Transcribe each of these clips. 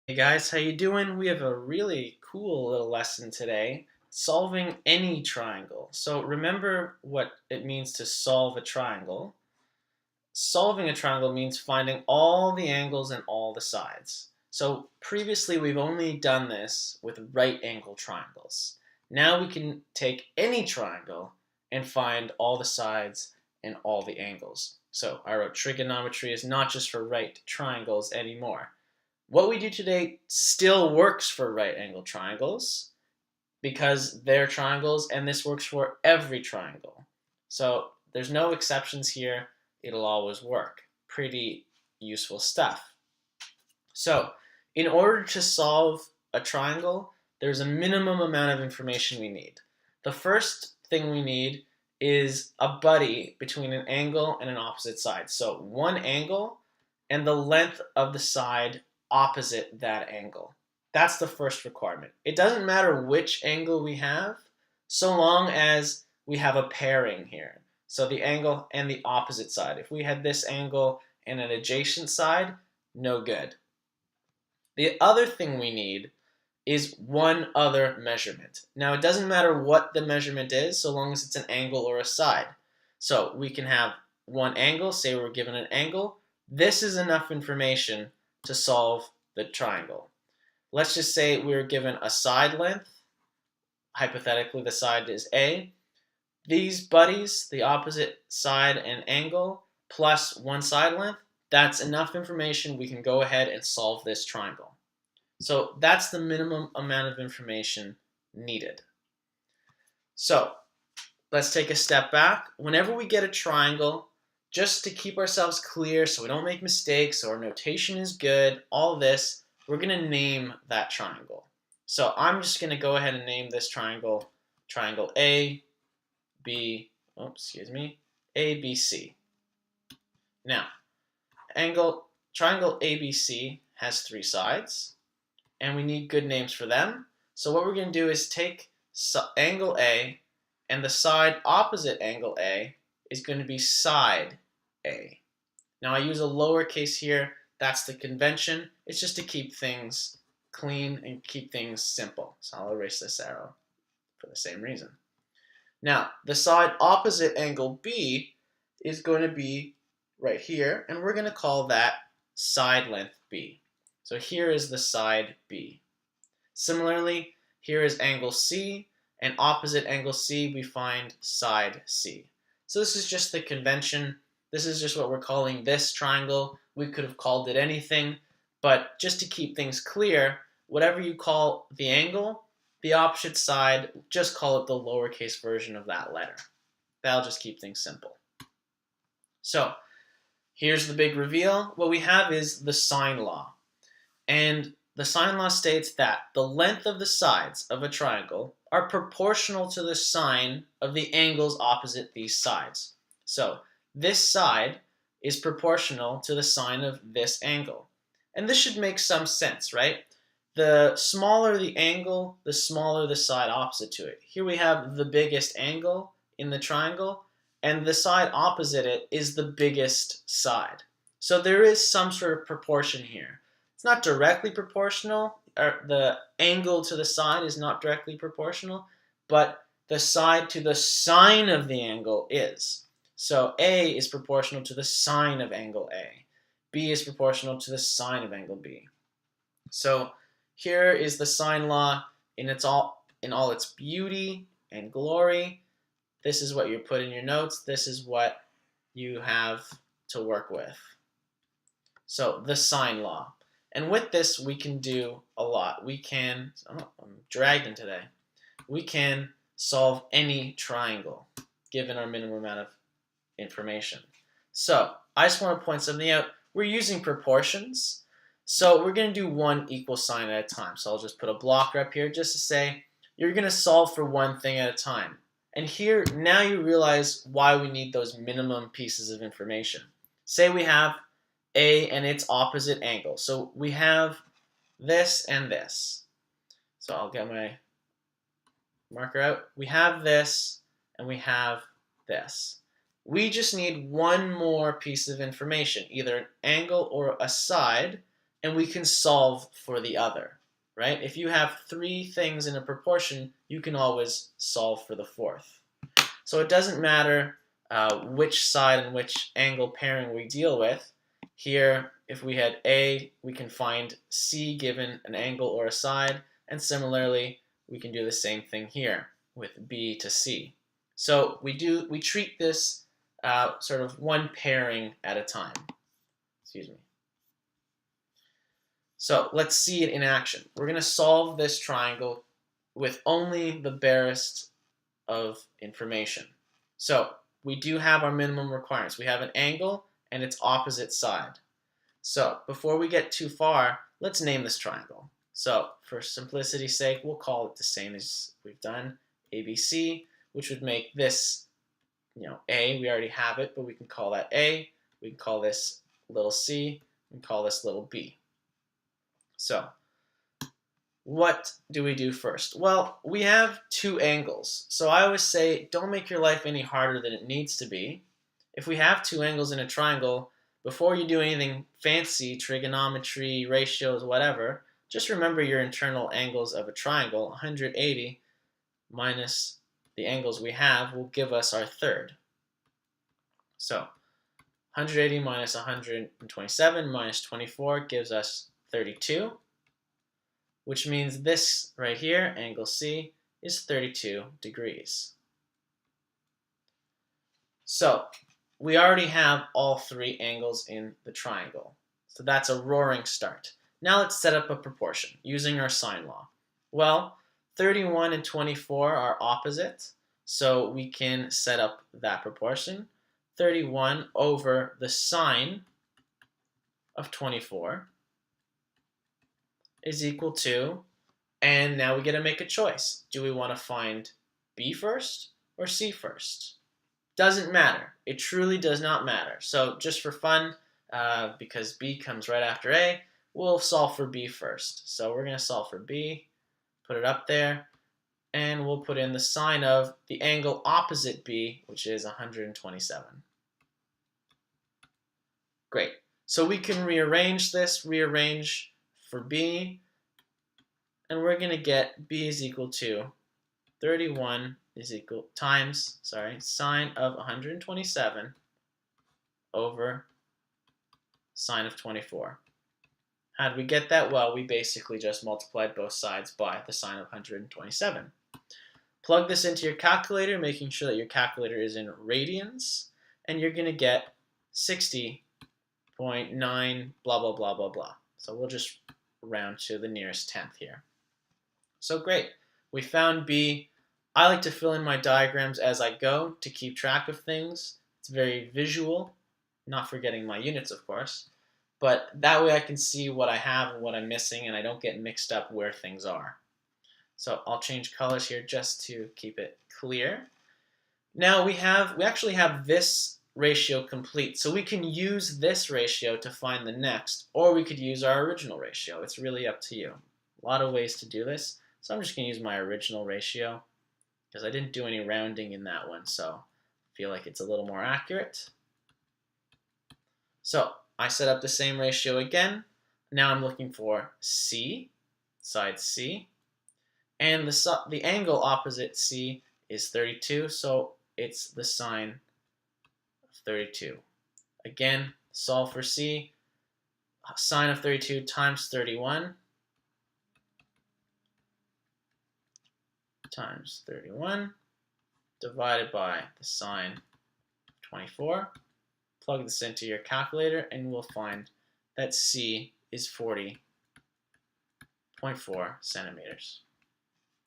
Hey guys, how you doing? We have a really cool little lesson today, solving any triangle. So remember what it means to solve a triangle. Solving a triangle means finding all the angles and all the sides. So previously we've only done this with right angle triangles. Now we can take any triangle and find all the sides and all the angles. So I wrote trigonometry is not just for right triangles anymore. What we do today still works for right angle triangles because they're triangles and this works for every triangle. So there's no exceptions here. It'll always work. Pretty useful stuff. So in order to solve a triangle, there's a minimum amount of information we need. The first thing we need is a buddy between an angle and an opposite side. So one angle and the length of the side opposite that angle. That's the first requirement. It doesn't matter which angle we have, so long as we have a pairing here. So the angle and the opposite side. If we had this angle and an adjacent side, no good. The other thing we need is one other measurement. Now it doesn't matter what the measurement is, so long as it's an angle or a side. So we can have one angle, say we're given an angle. This is enough information to solve the triangle. Let's just say we're given a side length. Hypothetically, the side is A. These buddies, the opposite side and angle, plus one side length, that's enough information. We can go ahead and solve this triangle. So that's the minimum amount of information needed. So let's take a step back. Whenever we get a triangle, just to keep ourselves clear so we don't make mistakes, so our notation is good, all this, we're going to name that triangle. So I'm just going to go ahead and name this triangle A, B, A, B, C. Now, triangle ABC has three sides, and we need good names for them. So what we're going to do is take angle A, and the side opposite angle A is going to be side A. Now I use a lowercase here. That's the convention. It's just to keep things clean and keep things simple. So I'll erase this arrow for the same reason. Now, the side opposite angle B is going to be right here, and we're going to call that side length B. So here is the side B. Similarly, here is angle C, and opposite angle C, we find side C. So this is just the convention. This is just what we're calling this triangle. We could have called it anything, but just to keep things clear, whatever you call the angle, the opposite side, just call it the lowercase version of that letter. That'll just keep things simple. So here's the big reveal. What we have is the sine law. And the sine law states that the length of the sides of a triangle are proportional to the sine of the angles opposite these sides. So this side is proportional to the sine of this angle. And this should make some sense, right? The smaller the angle, the smaller the side opposite to it. Here we have the biggest angle in the triangle, and the side opposite it is the biggest side. So there is some sort of proportion here. It's not directly proportional, or the angle to the side is not directly proportional, but the side to the sine of the angle is. So A is proportional to the sine of angle A. B is proportional to the sine of angle B. So here is the sine law in all its beauty and glory. This is what you put in your notes. This is what you have to work with. So the sine law. And with this, we can do a lot. We can, I'm dragging today. We can solve any triangle given our minimum amount of information. So I just want to point something out. We're using proportions. So we're going to do one equal sign at a time. So I'll just put a blocker up here just to say you're going to solve for one thing at a time. And here, now you realize why we need those minimum pieces of information. Say we have A and its opposite angle. So we have this and this. So I'll get my marker out. We have this and we have this. We just need one more piece of information, either an angle or a side, and we can solve for the other, right? If you have three things in a proportion, you can always solve for the fourth. So it doesn't matter which side and which angle pairing we deal with. Here, if we had A, we can find C given an angle or a side, and similarly, we can do the same thing here with B to C. So we treat this sort of one pairing at a time. Excuse me. So let's see it in action. We're going to solve this triangle with only the barest of information. So we do have our minimum requirements. We have an angle and its opposite side. So before we get too far, let's name this triangle. So for simplicity's sake, we'll call it the same as we've done, ABC, which would make this, A. We already have it, but we can call that A. We can call this little c. We can call this little b. So what do we do first? Well, we have two angles. So I always say, don't make your life any harder than it needs to be. If we have two angles in a triangle, before you do anything fancy, trigonometry, ratios, whatever, just remember your internal angles of a triangle. 180 minus the angles we have will give us our third. So 180 minus 127 minus 24 gives us 32, which means this right here, angle C, is 32 degrees. So we already have all three angles in the triangle. So that's a roaring start. Now let's set up a proportion using our sine law. Well, 31 and 24 are opposite, so we can set up that proportion. 31 over the sine of 24 is equal to, and now we get to make a choice. Do we want to find B first or C first? Doesn't matter. It truly does not matter. So just for fun, because B comes right after A, we'll solve for B first. So we're going to solve for B, put it up there, and we'll put in the sine of the angle opposite B, which is 127. Great. So we can rearrange for B, and we're going to get B is equal to 31 is equal times, sine of 127 over sine of 24. How did we get that? Well, we basically just multiplied both sides by the sine of 127. Plug this into your calculator, making sure that your calculator is in radians, and you're going to get 60.9 blah, blah, blah, blah, blah. So we'll just round to the nearest tenth here. So great. We found B. I like to fill in my diagrams as I go to keep track of things. It's very visual, not forgetting my units, of course. But that way I can see what I have and what I'm missing, and I don't get mixed up where things are. So I'll change colors here just to keep it clear. Now we actually have this ratio complete, so we can use this ratio to find the next, or we could use our original ratio. It's really up to you. A lot of ways to do this. So I'm just going to use my original ratio because I didn't do any rounding in that one, so I feel like it's a little more accurate. So I set up the same ratio again. Now I'm looking for C, side C, and the angle opposite C is 32, so it's the sine of 32. Again, solve for C. Sine of 32 times 31 times 31 divided by the sine of 24. Plug this into your calculator and we'll find that C is 40.4 centimeters.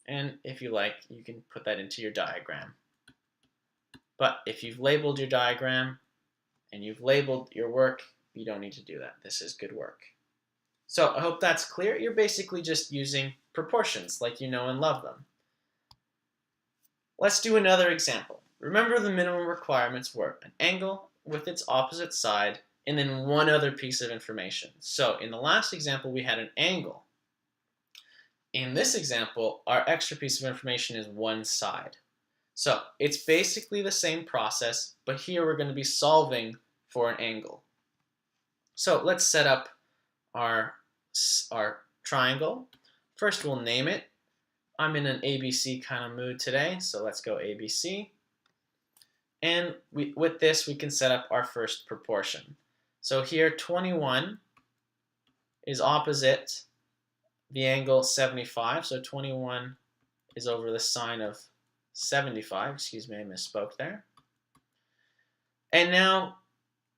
And if you like, you can put that into your diagram. But if you've labeled your diagram and you've labeled your work, you don't need to do that. This is good work. So I hope that's clear. You're basically just using proportions like you know and love them. Let's do another example. Remember the minimum requirements were an angle with its opposite side and then one other piece of information. So in the last example, we had an angle. In this example, our extra piece of information is one side. So it's basically the same process, but here we're going to be solving for an angle. So let's set up our our triangle. First, we'll name it. I'm in an ABC kind of mood today, so let's go ABC. And with this, we can set up our first proportion. So here, 21 is opposite the angle 75. So 21 is over the sine of 75. Excuse me, I misspoke there. And now,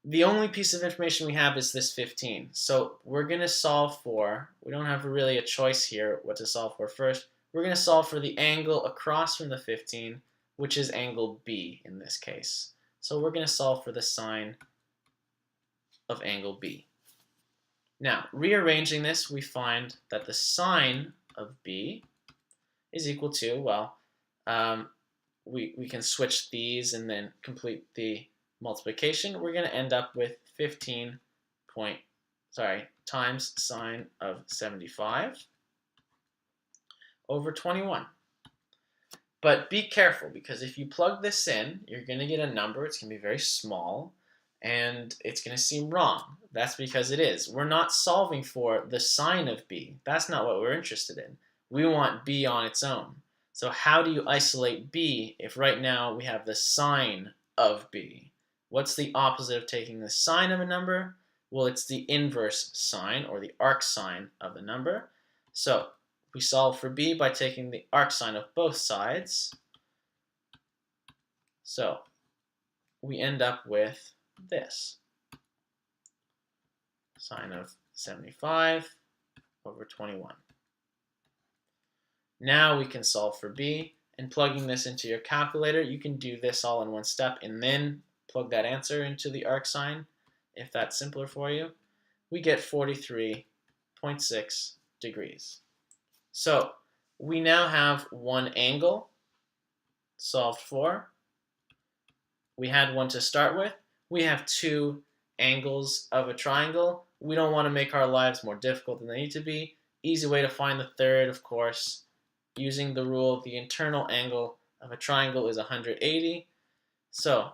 the only piece of information we have is this 15. So we're going to solve for, we don't have really a choice here what to solve for first. We're going to solve for the angle across from the 15, which is angle B in this case. So we're going to solve for the sine of angle B. Now, rearranging this, we find that the sine of B is equal to, well, we can switch these and then complete the multiplication. We're going to end up with 15 times sine of 75 over 21. But be careful, because if you plug this in, you're going to get a number. It's going to be very small, and it's going to seem wrong. That's because it is. We're not solving for the sine of B. That's not what we're interested in. We want B on its own. So how do you isolate B if right now we have the sine of B? What's the opposite of taking the sine of a number? Well, it's the inverse sine, or the arcsine of the number. So we solve for B by taking the arcsine of both sides. So we end up with this. Sine of 75 over 21. Now we can solve for B, and plugging this into your calculator, you can do this all in one step and then plug that answer into the arcsine, if that's simpler for you. We get 43.6 degrees. So we now have one angle solved for. We had one to start with. We have two angles of a triangle. We don't want to make our lives more difficult than they need to be. Easy way to find the third, of course, using the rule, the internal angle of a triangle is 180. So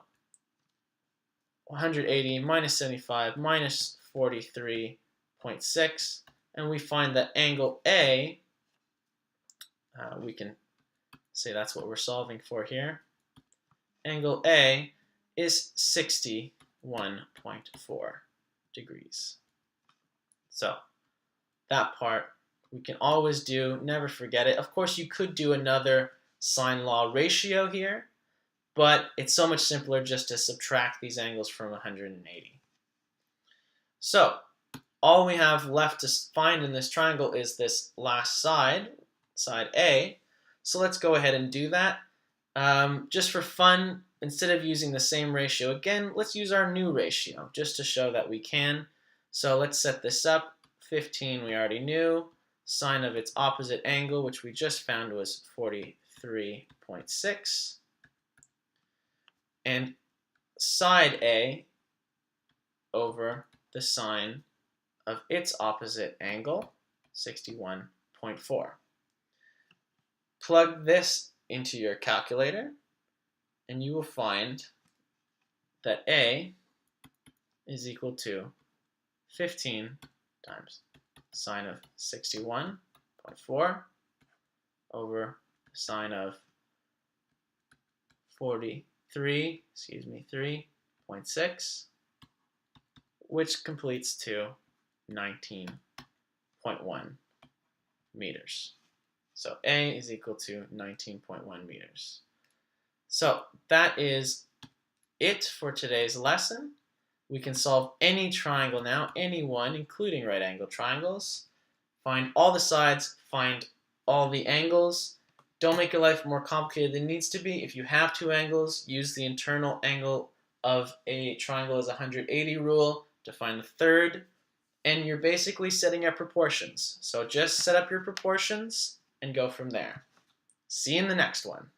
180 minus 75 minus 43.6, and we find that angle A, we can say that's what we're solving for here. Angle A is 61.4 degrees. So that part we can always do, never forget it. Of course, you could do another sine law ratio here, but it's so much simpler just to subtract these angles from 180. So all we have left to find in this triangle is this last side, side A. So let's go ahead and do that. Just for fun, instead of using the same ratio again, let's use our new ratio just to show that we can. So let's set this up. 15 we already knew. Sine of its opposite angle, which we just found was 43.6. And side A over the sine of its opposite angle, 61.4. Plug this into your calculator, and you will find that A is equal to 15 times sine of 61.4 over sine of 3.6, which completes to 19.1 meters. So A is equal to 19.1 meters. So that is it for today's lesson. We can solve any triangle now, any one, including right angle triangles. Find all the sides, find all the angles. Don't make your life more complicated than it needs to be. If you have two angles, use the internal angle of a triangle as a 180 rule to find the third. And you're basically setting up proportions. So just set up your proportions and go from there. See you in the next one.